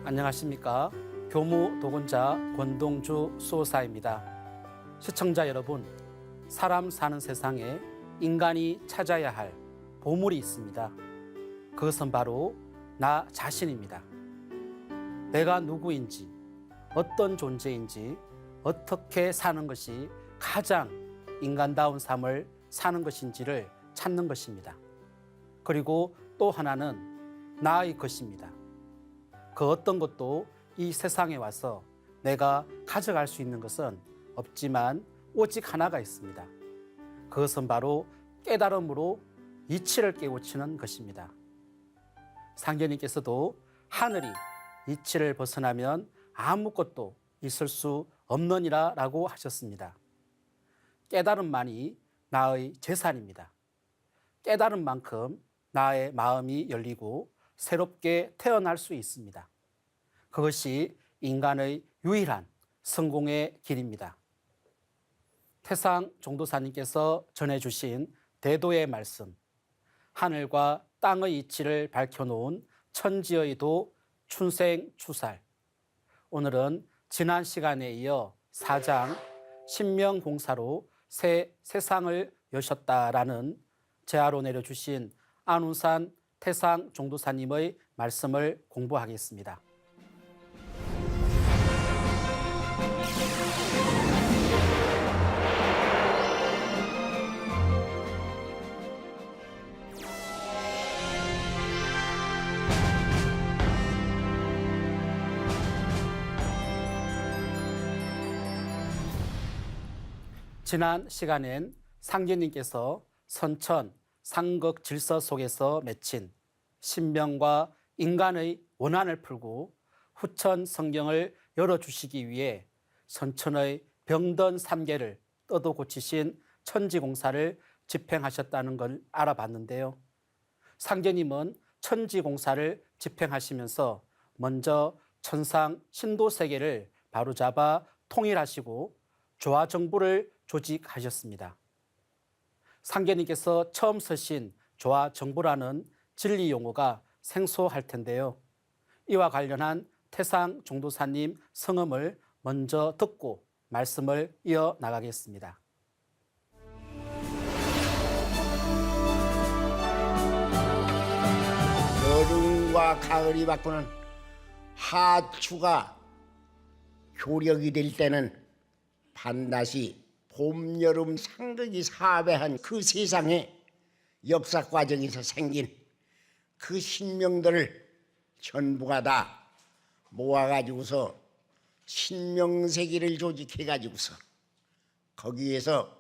안녕하십니까. 교무 도건자 권동주 수호사입니다. 시청자 여러분, 사람 사는 세상에 인간이 찾아야 할 보물이 있습니다. 그것은 바로 나 자신입니다. 내가 누구인지, 어떤 존재인지, 어떻게 사는 것이 가장 인간다운 삶을 사는 것인지를 찾는 것입니다. 그리고 또 하나는 나의 것입니다. 그 어떤 것도 이 세상에 와서 내가 가져갈 수 있는 것은 없지만 오직 하나가 있습니다. 그것은 바로 깨달음으로 이치를 깨우치는 것입니다. 상견님께서도 하늘이 이치를 벗어나면 아무것도 있을 수 없느니라 라고 하셨습니다. 깨달음만이 나의 재산입니다. 깨달은 만큼 나의 마음이 열리고 새롭게 태어날 수 있습니다. 그것이 인간의 유일한 성공의 길입니다. 태상 종도사님께서 전해주신 대도의 말씀, 하늘과 땅의 이치를 밝혀놓은 천지의 도 춘생추살. 오늘은 지난 시간에 이어 4장 신명공사로 새 세상을 여셨다라는 제하로 내려주신 안운산 태상 종도사님의 말씀을 공부하겠습니다. 지난 시간엔 상견님께서 선천, 상극 질서 속에서 맺힌 신명과 인간의 원한을 풀고 후천 성경을 열어주시기 위해 선천의 병든 삼계를 떠도 고치신 천지공사를 집행하셨다는 걸 알아봤는데요. 상견님은 천지공사를 집행하시면서 먼저 천상 신도세계를 바로잡아 통일하시고 조화정부를 조직하셨습니다. 상견님께서 처음 쓰신 조화정부라는 진리 용어가 생소할 텐데요. 이와 관련한 태상 종도사님 성음을 먼저 듣고 말씀을 이어나가겠습니다. 여름과 가을이 바꾸는 하추가 효력이 될 때는 반드시 봄, 여름 상극이 사배한 그 세상에 역사 과정에서 생긴 그 신명들을 전부가 다 모아가지고서 신명세계를 조직해가지고서 거기에서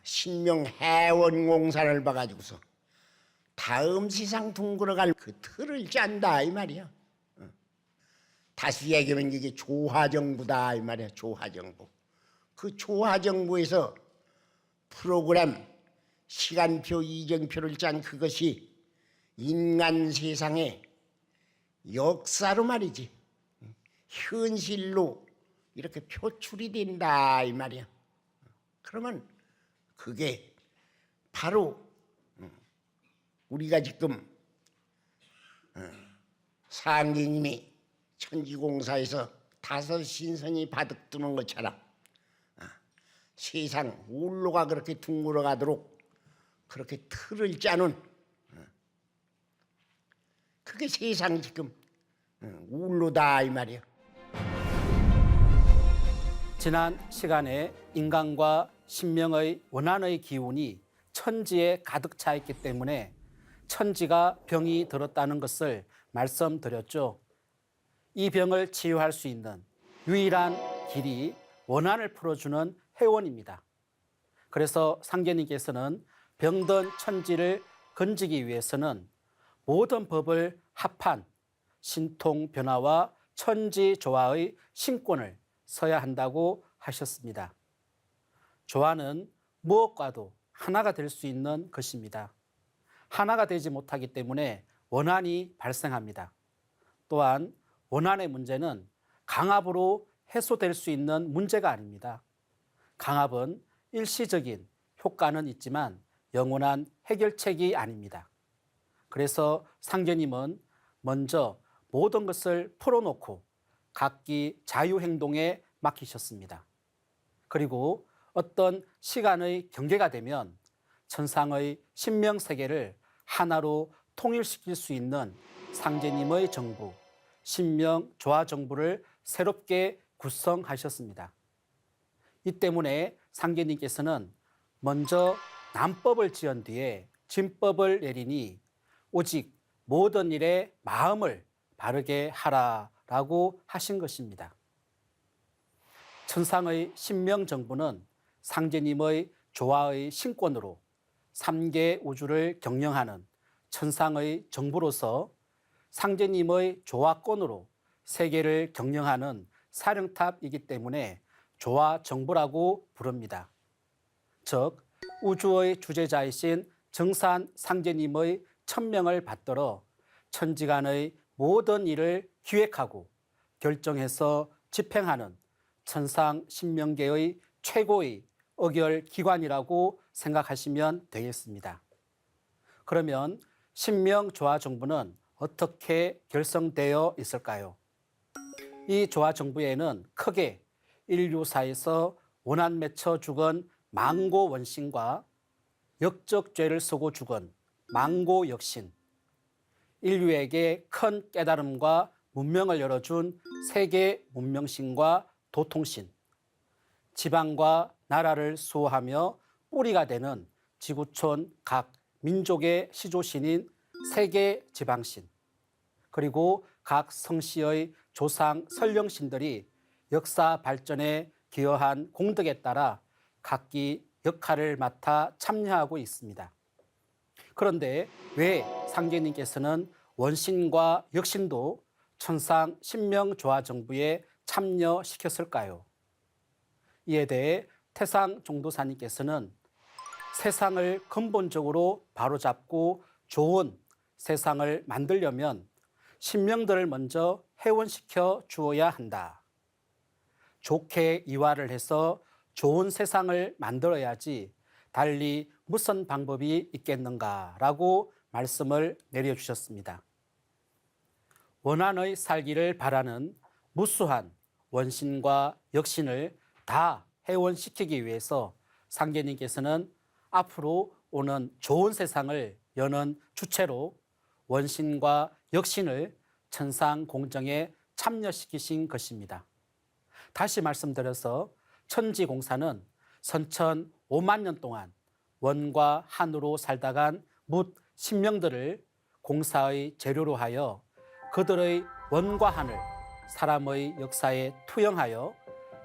신명해원공사를 봐가지고서 다음 세상 둥글어갈 그 틀을 짠다 이 말이야. 다시 얘기하면 이게 조화정부다 이 말이야. 조화정부. 그 조화정부에서 프로그램 시간표 이정표를 짠 그것이 인간 세상의 역사로 말이지 현실로 이렇게 표출이 된다 이 말이야. 그러면 그게 바로 우리가 지금 상계님이 천지공사에서 다섯 신선이 바득 두는 것처럼 세상 울로가 그렇게 둥글어 가도록 그렇게 틀을 짜는 그게 세상 지금 울로다 이 말이야. 지난 시간에 인간과 신명의 원한의 기운이 천지에 가득 차 있기 때문에 천지가 병이 들었다는 것을 말씀드렸죠. 이 병을 치유할 수 있는 유일한 길이 원한을 풀어주는 회원입니다. 그래서 상견님께서는 병든 천지를 건지기 위해서는 모든 법을 합한 신통변화와 천지조화의 신권을 써야 한다고 하셨습니다. 조화는 무엇과도 하나가 될 수 있는 것입니다. 하나가 되지 못하기 때문에 원한이 발생합니다. 또한 원한의 문제는 강압으로 해소될 수 있는 문제가 아닙니다. 강압은 일시적인 효과는 있지만 영원한 해결책이 아닙니다. 그래서 상견님은 먼저 모든 것을 풀어놓고 각기 자유행동에 맡기셨습니다. 그리고 어떤 시간의 경계가 되면 천상의 신명세계를 하나로 통일시킬 수 있는 상제님의 정부, 신명조화정부를 새롭게 구성하셨습니다. 이 때문에 상제님께서는 먼저 남법을 지은 뒤에 진법을 내리니 오직 모든 일에 마음을 바르게 하라라고 하신 것입니다. 천상의 신명정부는 상제님의 조화의 신권으로 3개 우주를 경영하는 천상의 정부로서 상제님의 조화권으로 세계를 경영하는 사령탑이기 때문에 조화정부라고 부릅니다. 즉 우주의 주재자이신 정산 상제님의 천명을 받들어 천지간의 모든 일을 기획하고 결정해서 집행하는 천상 신명계의 최고의 의결기관이라고 생각하시면 되겠습니다. 그러면 신명조화정부는 어떻게 결성되어 있을까요? 이 조화정부에는 크게 인류사에서 원한 맺혀 죽은 망고 원신과 역적죄를 쓰고 죽은 망고 역신, 인류에게 큰 깨달음과 문명을 열어준 세계 문명신과 도통신, 지방과 나라를 수호하며 뿌리가 되는 지구촌 각 민족의 시조신인 세계 지방신, 그리고 각 성씨의 조상 설령신들이 역사 발전에 기여한 공덕에 따라 각기 역할을 맡아 참여하고 있습니다. 그런데 왜 상제님께서는 원신과 역신도 천상 신명조화정부에 참여시켰을까요? 이에 대해 태상 종도사님께서는 세상을 근본적으로 바로잡고 좋은 세상을 만들려면 신명들을 먼저 회원시켜 주어야 한다. 좋게 이화를 해서 좋은 세상을 만들어야지 달리 무슨 방법이 있겠는가라고 말씀을 내려주셨습니다. 원한의 살기를 바라는 무수한 원신과 역신을 다 회원시키기 위해서 상제님께서는 앞으로 오는 좋은 세상을 여는 주체로 원신과 역신을 천상 공정에 참여시키신 것입니다. 다시 말씀드려서 천지공사는 선천 5만 년 동안 원과 한으로 살다간 묻 신명들을 공사의 재료로 하여 그들의 원과 한을 사람의 역사에 투영하여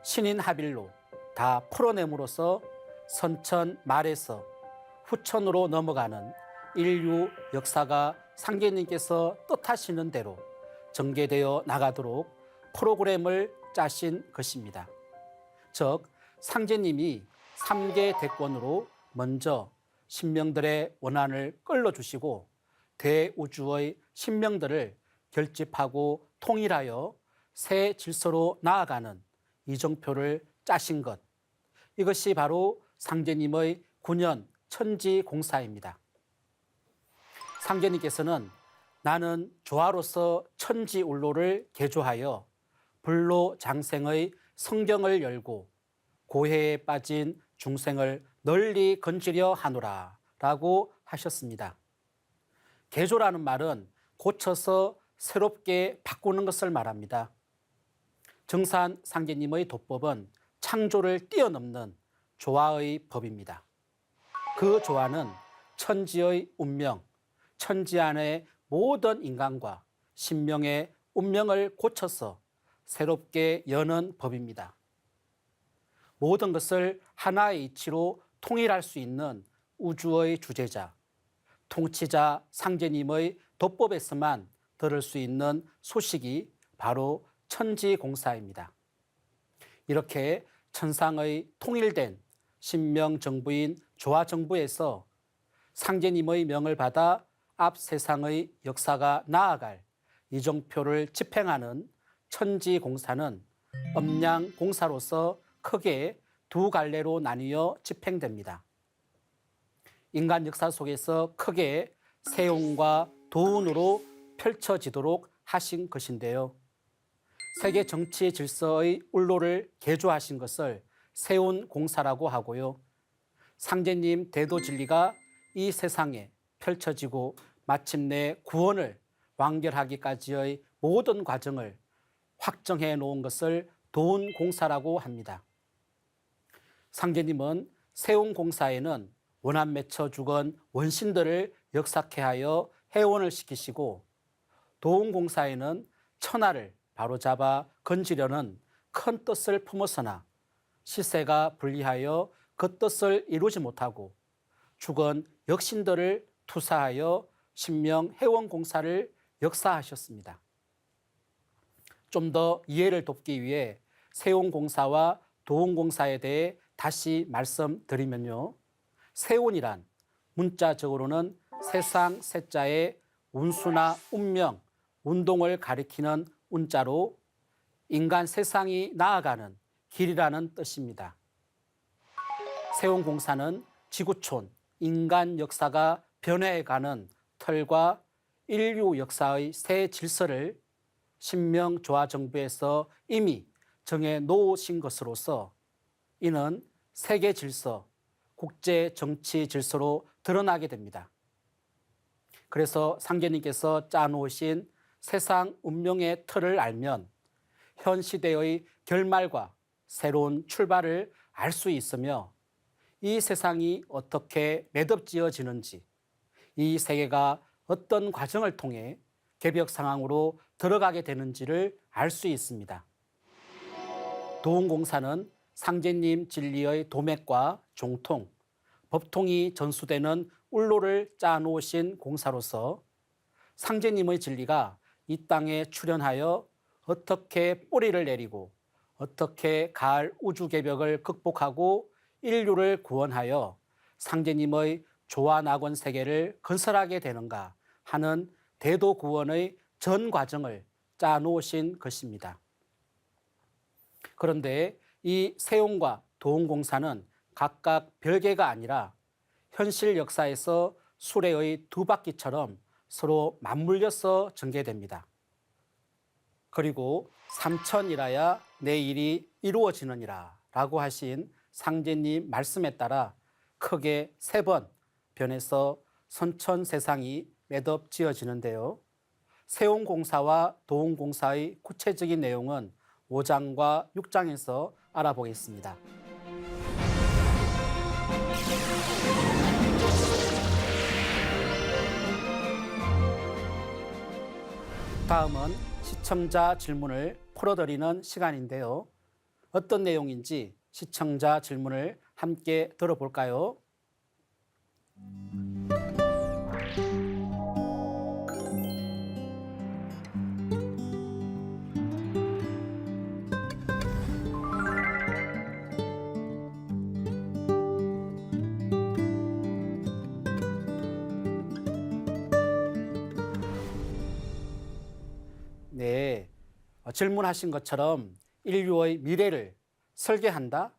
신인 합일로 다 풀어냄으로써 선천 말에서 후천으로 넘어가는 인류 역사가 상제님께서 뜻하시는 대로 전개되어 나가도록 프로그램을 짜신 것입니다. 즉 상제님이 3개 대권으로 먼저 신명들의 원한을 끌어주시고 대우주의 신명들을 결집하고 통일하여 새 질서로 나아가는 이정표를 짜신 것, 이것이 바로 상제님의 9년 천지공사입니다. 상제님께서는 나는 조화로서 천지울로를 개조하여 불로장생의 성경을 열고 고해에 빠진 중생을 널리 건지려 하노라 라고 하셨습니다. 개조라는 말은 고쳐서 새롭게 바꾸는 것을 말합니다. 정산 상제님의 도법은 창조를 뛰어넘는 조화의 법입니다. 그 조화는 천지의 운명, 천지 안의 모든 인간과 신명의 운명을 고쳐서 새롭게 여는 법입니다. 모든 것을 하나의 이치로 통일할 수 있는 우주의 주재자, 통치자 상제님의 도법에서만 들을 수 있는 소식이 바로 천지공사입니다. 이렇게 천상의 통일된 신명정부인 조화정부에서 상제님의 명을 받아 앞 세상의 역사가 나아갈 이정표를 집행하는 천지공사는 음양공사로서 크게 두 갈래로 나뉘어 집행됩니다. 인간 역사 속에서 크게 세운과 도운으로 펼쳐지도록 하신 것인데요. 세계 정치 질서의 울로를 개조하신 것을 세운 공사라고 하고요. 상제님 대도 진리가 이 세상에 펼쳐지고 마침내 구원을 완결하기까지의 모든 과정을 확정해 놓은 것을 도운 공사라고 합니다. 상제님은 세운 공사에는 원한 맺혀 죽은 원신들을 역사케 하여 해원을 시키시고, 도운 공사에는 천하를 바로잡아 건지려는 큰 뜻을 품었으나 시세가 불리하여 그 뜻을 이루지 못하고 죽은 역신들을 투사하여 신명 해원 공사를 역사하셨습니다. 좀 더 이해를 돕기 위해 세운 공사와 도운 공사에 대해 다시 말씀드리면요. 세운이란 문자적으로는 세상 세자의 운수나 운명, 운동을 가리키는 운자로 인간 세상이 나아가는 길이라는 뜻입니다. 세운 공사는 지구촌, 인간 역사가 변해가는 틀과 인류 역사의 새 질서를 신명조화정부에서 이미 정해 놓으신 것으로서 이는 세계 질서, 국제 정치 질서로 드러나게 됩니다. 그래서 상제님께서 짜놓으신 세상 운명의 틀을 알면 현 시대의 결말과 새로운 출발을 알 수 있으며 이 세상이 어떻게 매듭지어지는지, 이 세계가 어떤 과정을 통해 개벽 상황으로 들어가게 되는지를 알 수 있습니다. 도운공사는 상제님 진리의 도맥과 종통, 법통이 전수되는 울로를 짜놓으신 공사로서 상제님의 진리가 이 땅에 출현하여 어떻게 뿌리를 내리고 어떻게 가을 우주개벽을 극복하고 인류를 구원하여 상제님의 조화낙원 세계를 건설하게 되는가 하는 대도 구원의 전 과정을 짜놓으신 것입니다. 그런데 이 세운과 도운공사는 각각 별개가 아니라 현실 역사에서 수레의 두 바퀴처럼 서로 맞물려서 전개됩니다. 그리고 삼천이라야 내 일이 이루어지느니라 라고 하신 상제님 말씀에 따라 크게 3번 변해서 선천세상이 매듭지어지는데요. 세운공사와 도운공사의 구체적인 내용은 5장과 6장에서 알아보겠습니다. 다음은 시청자 질문을 풀어드리는 시간인데요. 어떤 내용인지 시청자 질문을 함께 들어볼까요? 네, 질문하신 것처럼 인류의 미래를 설계한다?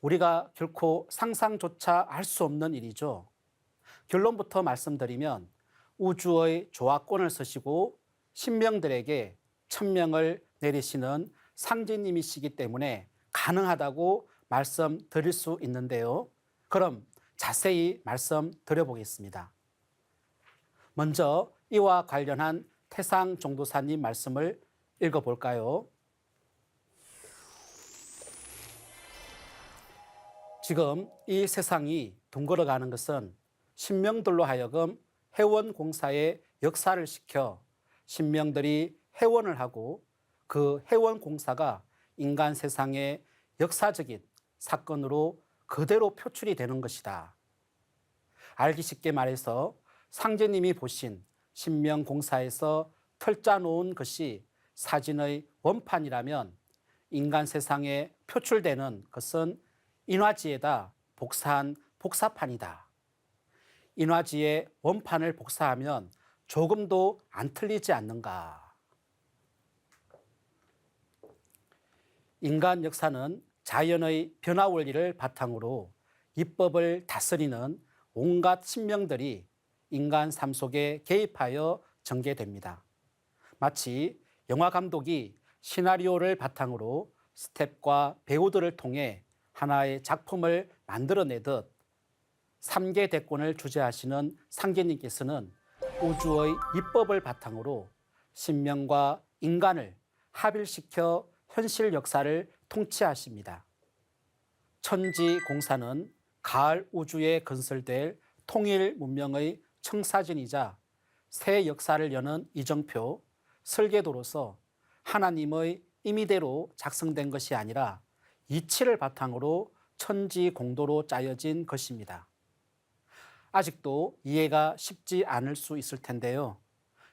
우리가 결코 상상조차 할 수 없는 일이죠. 결론부터 말씀드리면 우주의 조화권을 쓰시고 신명들에게 천명을 내리시는 상제님이시기 때문에 가능하다고 말씀드릴 수 있는데요. 그럼 자세히 말씀드려보겠습니다. 먼저 이와 관련한 태상종도사님 말씀을 읽어볼까요? 지금 이 세상이 둥글어가는 것은 신명들로 하여금 해원공사에 역사를 시켜 신명들이 해원을 하고 그 해원공사가 인간 세상의 역사적인 사건으로 그대로 표출이 되는 것이다. 알기 쉽게 말해서 상제님이 보신 신명공사에서 털짜 놓은 것이 사진의 원판이라면 인간 세상에 표출되는 것은 인화지에다 복사한 복사판이다. 인화지의 원판을 복사하면 조금도 안 틀리지 않는가. 인간 역사는 자연의 변화 원리를 바탕으로 이법을 다스리는 온갖 신명들이 인간 삶 속에 개입하여 전개됩니다. 마치 영화 감독이 시나리오를 바탕으로 스텝과 배우들을 통해 하나의 작품을 만들어내듯 3개 대권을 주재하시는 상계님께서는 우주의 이법을 바탕으로 신명과 인간을 합일시켜 현실 역사를 통치하십니다. 천지공사는 가을 우주에 건설될 통일 문명의 청사진이자 새 역사를 여는 이정표, 설계도로서 하나님의 임의대로 작성된 것이 아니라 이치를 바탕으로 천지공도로 짜여진 것입니다. 아직도 이해가 쉽지 않을 수 있을 텐데요.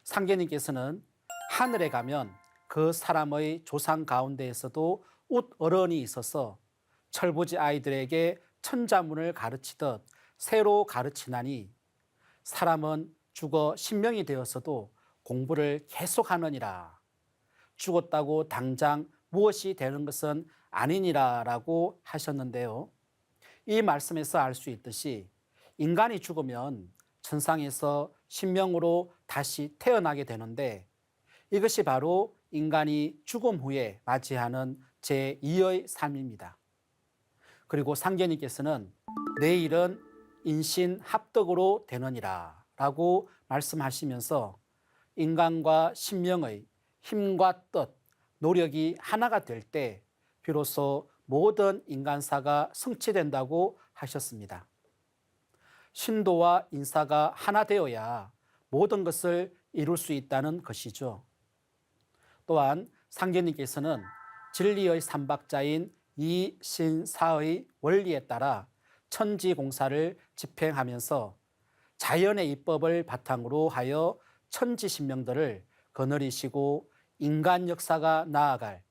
상계님께서는 하늘에 가면 그 사람의 조상 가운데에서도 웃어른이 있어서 철부지 아이들에게 천자문을 가르치듯 새로 가르치나니 사람은 죽어 신명이 되었어도 공부를 계속하느니라. 죽었다고 당장 무엇이 되는 것은 아니니라라고 하셨는데요. 이 말씀에서 알 수 있듯이 인간이 죽으면 천상에서 신명으로 다시 태어나게 되는데 이것이 바로 인간이 죽음 후에 맞이하는 제2의 삶입니다. 그리고 상계님께서는 내일은 인신합덕으로 되느니라 라고 말씀하시면서 인간과 신명의 힘과 뜻, 노력이 하나가 될 때 비로소 모든 인간사가 성취된다고 하셨습니다. 신도와 인사가 하나 되어야 모든 것을 이룰 수 있다는 것이죠. 또한 상계님께서는 진리의 삼박자인 이신사의 원리에 따라 천지공사를 집행하면서 자연의 이법을 바탕으로 하여 천지신명들을 거느리시고 인간 역사가 나아갈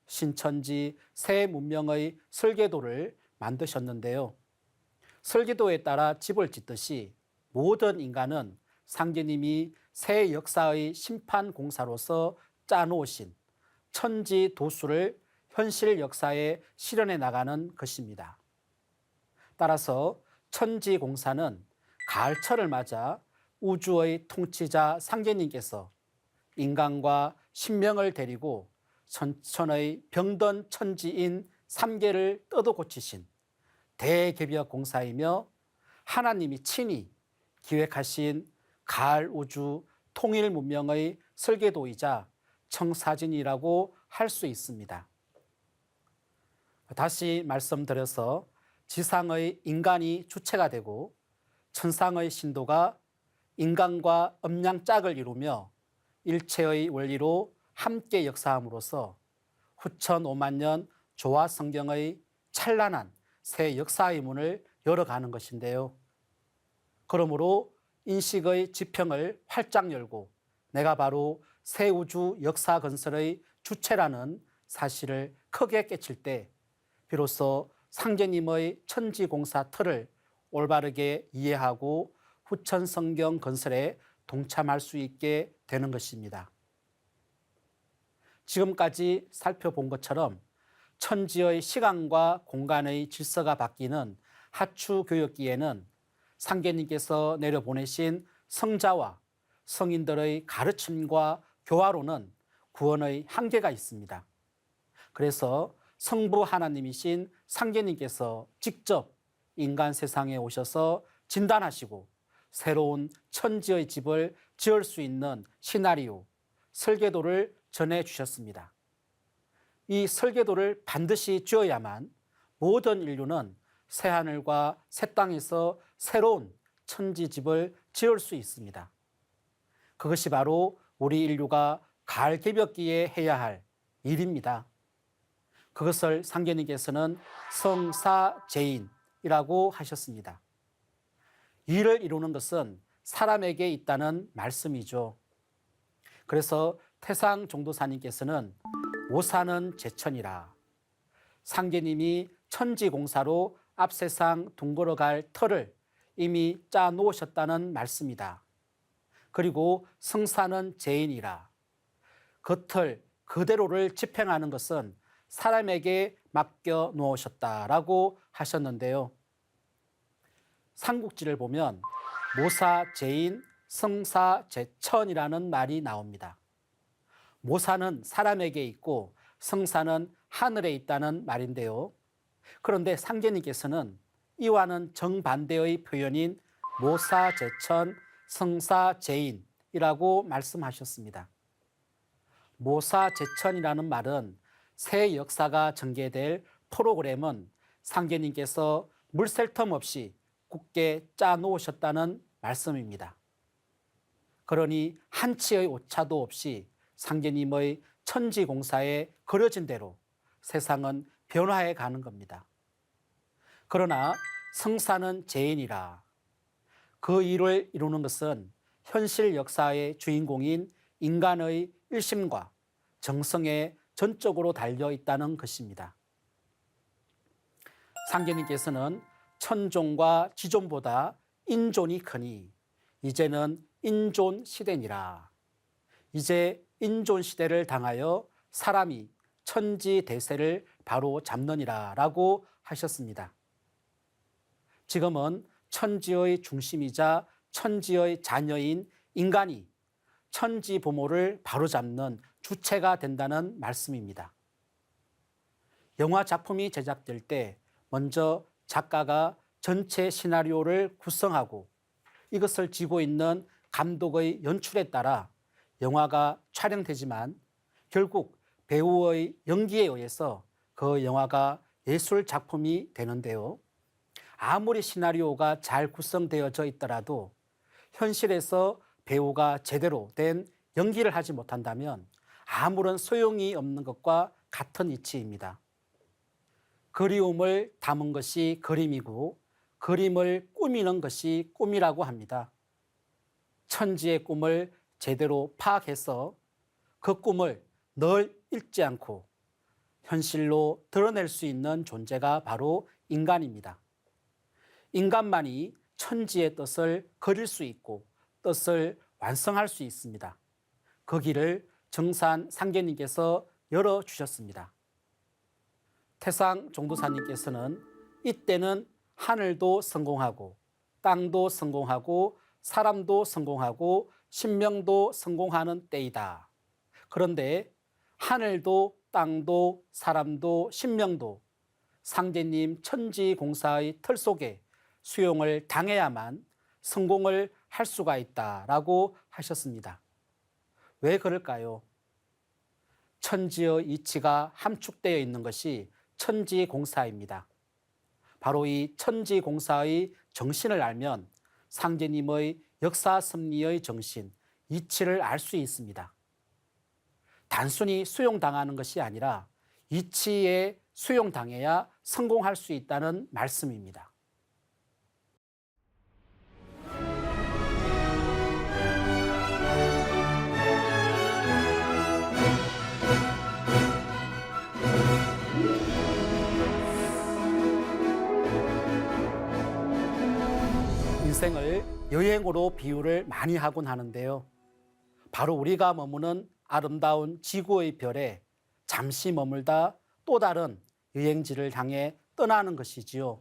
신천지 새 문명의 설계도를 만드셨는데요. 설계도에 따라 집을 짓듯이 모든 인간은 상계님이 새 역사의 심판공사로서 짜놓으신 천지도수를 현실 역사에 실현해 나가는 것입니다. 따라서 천지공사는 가을철을 맞아 우주의 통치자 상계님께서 인간과 신명을 데리고 천천의 병든 천지인 삼계를 뜯어 고치신 대개벽 공사이며 하나님이 친히 기획하신 가을 우주 통일 문명의 설계도이자 청사진이라고 할 수 있습니다. 다시 말씀드려서 지상의 인간이 주체가 되고 천상의 신도가 인간과 음양짝을 이루며 일체의 원리로 함께 역사함으로써 후천 5만 년 조화 성경의 찬란한 새 역사의 문을 열어가는 것인데요. 그러므로 인식의 지평을 활짝 열고 내가 바로 새 우주 역사 건설의 주체라는 사실을 크게 깨칠 때 비로소 상계님의 천지공사 틀을 올바르게 이해하고 후천 성경 건설에 동참할 수 있게 되는 것입니다. 지금까지 살펴본 것처럼 천지의 시간과 공간의 질서가 바뀌는 하추 교역기에는 상계님께서 내려보내신 성자와 성인들의 가르침과 교화로는 구원의 한계가 있습니다. 그래서 성부 하나님이신 상계님께서 직접 인간 세상에 오셔서 진단하시고 새로운 천지의 집을 지을 수 있는 시나리오, 설계도를 전해주셨습니다. 이 설계도를 반드시 지어야만 모든 인류는 새하늘과 새 땅에서 새로운 천지집을 지을 수 있습니다. 그것이 바로 우리 인류가 가을 개벽기에 해야 할 일입니다. 그것을 상계님께서는 성사제인이라고 하셨습니다. 일을 이루는 것은 사람에게 있다는 말씀이죠. 그래서 태상 종도사님께서는 모사는 제천이라 상계님이 천지공사로 앞세상 둥글어 갈 터를 이미 짜 놓으셨다는 말씀이다. 그리고 성사는 제인이라 그 틀 그대로를 집행하는 것은 사람에게 맡겨 놓으셨다라고 하셨는데요. 삼국지를 보면 모사제인, 성사제천이라는 말이 나옵니다. 모사는 사람에게 있고 성사는 하늘에 있다는 말인데요. 그런데 상제님께서는 이와는 정반대의 표현인 모사제천 성사제인이라고 말씀하셨습니다. 모사제천이라는 말은 새 역사가 전개될 프로그램은 상제님께서 물 셀 틈 없이 굳게 짜놓으셨다는 말씀입니다. 그러니 한치의 오차도 없이 상제님의 천지공사에 그려진 대로 세상은 변화해 가는 겁니다. 그러나 성사는 제인이라. 그 일을 이루는 것은 현실 역사의 주인공인 인간의 일심과 정성에 전적으로 달려 있다는 것입니다. 상제님께서는 천존과 지존보다 인존이 크니 이제는 인존 시대니라. 이제 인존 시대를 당하여 사람이 천지 대세를 바로 잡느니라 라고 하셨습니다. 지금은 천지의 중심이자 천지의 자녀인 인간이 천지 부모를 바로잡는 주체가 된다는 말씀입니다. 영화 작품이 제작될 때 먼저 작가가 전체 시나리오를 구성하고 이것을 쥐고 있는 감독의 연출에 따라 영화가 촬영되지만 결국 배우의 연기에 의해서 그 영화가 예술 작품이 되는데요. 아무리 시나리오가 잘 구성되어져 있더라도 현실에서 배우가 제대로 된 연기를 하지 못한다면 아무런 소용이 없는 것과 같은 이치입니다. 그리움을 담은 것이 그림이고 그림을 꾸미는 것이 꿈이라고 합니다. 천지의 꿈을 제대로 파악해서 그 꿈을 늘 잃지 않고 현실로 드러낼 수 있는 존재가 바로 인간입니다. 인간만이 천지의 뜻을 그릴 수 있고 뜻을 완성할 수 있습니다. 그 길을 정산 상제님께서 열어주셨습니다. 태상 종도사님께서는 이때는 하늘도 성공하고 땅도 성공하고 사람도 성공하고 신명도 성공하는 때이다. 그런데 하늘도 땅도 사람도 신명도 상제님 천지공사의 틀 속에 수용을 당해야만 성공을 할 수가 있다라고 하셨습니다. 왜 그럴까요? 천지의 이치가 함축되어 있는 것이 천지공사입니다. 바로 이 천지공사의 정신을 알면 상제님의 역사 섭리의 정신, 이치를 알 수 있습니다. 단순히 수용당하는 것이 아니라 이치에 수용당해야 성공할 수 있다는 말씀입니다. 인생을 여행으로 비유를 많이 하곤 하는데요. 바로 우리가 머무는 아름다운 지구의 별에 잠시 머물다 또 다른 여행지를 향해 떠나는 것이지요.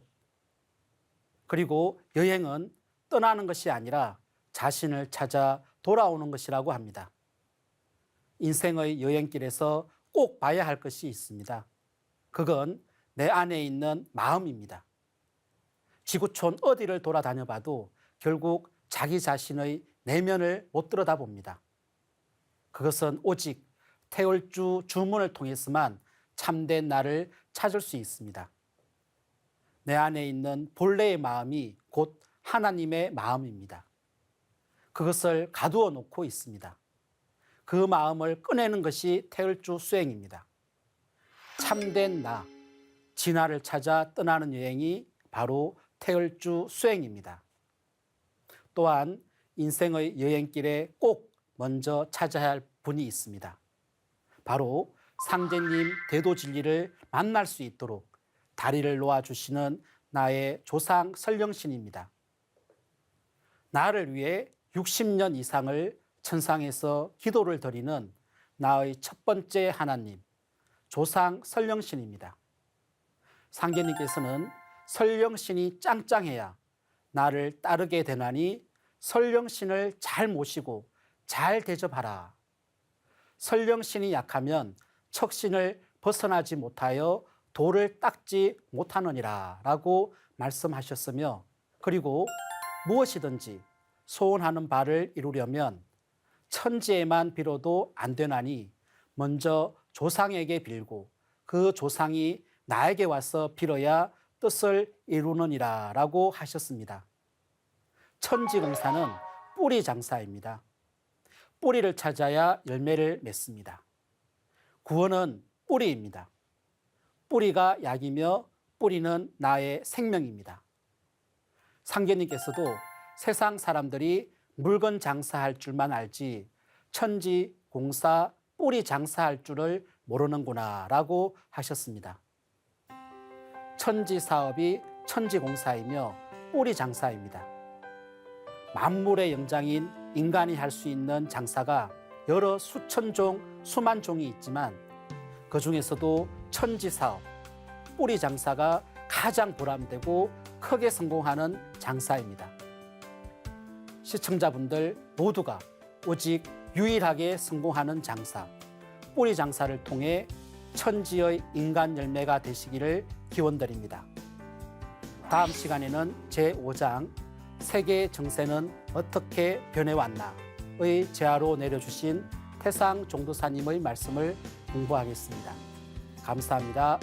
그리고 여행은 떠나는 것이 아니라 자신을 찾아 돌아오는 것이라고 합니다. 인생의 여행길에서 꼭 봐야 할 것이 있습니다. 그건 내 안에 있는 마음입니다. 지구촌 어디를 돌아다녀 봐도 결국 자기 자신의 내면을 못 들여다봅니다. 그것은 오직 태울주 주문을 통해서만 참된 나를 찾을 수 있습니다. 내 안에 있는 본래의 마음이 곧 하나님의 마음입니다. 그것을 가두어 놓고 있습니다. 그 마음을 꺼내는 것이 태울주 수행입니다. 참된 나, 진화를 찾아 떠나는 여행이 바로 태울주 수행입니다. 또한 인생의 여행길에 꼭 먼저 찾아야 할 분이 있습니다. 바로 상제님 대도진리를 만날 수 있도록 다리를 놓아주시는 나의 조상 설령신입니다. 나를 위해 60년 이상을 천상에서 기도를 드리는 나의 첫 번째 하나님, 조상 설령신입니다. 상제님께서는 설령신이 짱짱해야 나를 따르게 되나니 설령신을 잘 모시고 잘 대접하라. 설령신이 약하면 척신을 벗어나지 못하여 도를 닦지 못하느니라 라고 말씀하셨으며, 그리고 무엇이든지 소원하는 바를 이루려면 천지에만 빌어도 안 되나니 먼저 조상에게 빌고 그 조상이 나에게 와서 빌어야 뜻을 이루느니라 라고 하셨습니다. 천지공사는 뿌리 장사입니다. 뿌리를 찾아야 열매를 맺습니다. 구원은 뿌리입니다. 뿌리가 약이며 뿌리는 나의 생명입니다. 상계님께서도 세상 사람들이 물건 장사할 줄만 알지 천지 공사 뿌리 장사할 줄을 모르는구나 라고 하셨습니다. 천지 사업이 천지 공사이며 뿌리 장사입니다. 만물의 영장인 인간이 할 수 있는 장사가 여러 수천 종, 수만 종이 있지만 그 중에서도 천지 사업, 뿌리 장사가 가장 보람되고 크게 성공하는 장사입니다. 시청자분들 모두가 오직 유일하게 성공하는 장사, 뿌리 장사를 통해 천지의 인간 열매가 되시기를 기원드립니다. 다음 시간에는 제5장 세계의 정세는 어떻게 변해왔나의 제하로 내려주신 태상 종도사님의 말씀을 공부하겠습니다. 감사합니다.